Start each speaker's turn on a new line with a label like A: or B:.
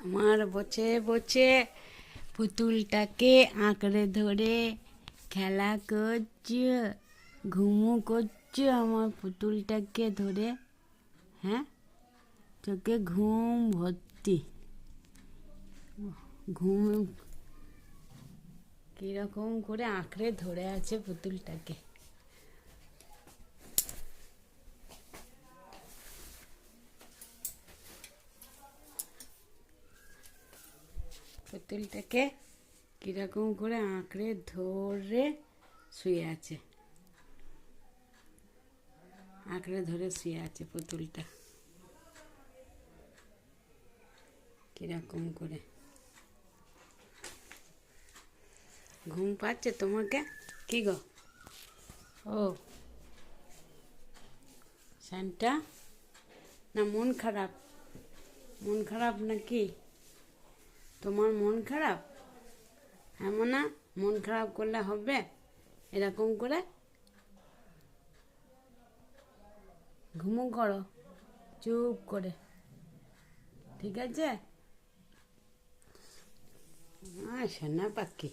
A: আমার বসে বসে পুতুলটাকে আঁকড়ে ধরে খেলা করছে, ঘুমু করছে আমার পুতুলটাকে ধরে। হ্যাঁ, চোখে ঘুম ভর্তি। ঘুম কিরকম করে আঁকড়ে ধরে আছে পুতুলটাকে। পুতুলটাকে কিরকম করে আঁকড়ে ধরে শুয়ে আছে, আঁকড়ে ধরে শুয়ে আছে পুতুলটা কিরকম করে। ঘুম পাচ্ছে তোমাকে? কি গো? ও শানটা, না মন খারাপ? মন খারাপ নাকি? তোমার মন খারাপ? এমন না, মন খারাপ করলে হবে এরকম করে? ঘুমো করো চুপ করে, ঠিক আছে? সোনা পাখি।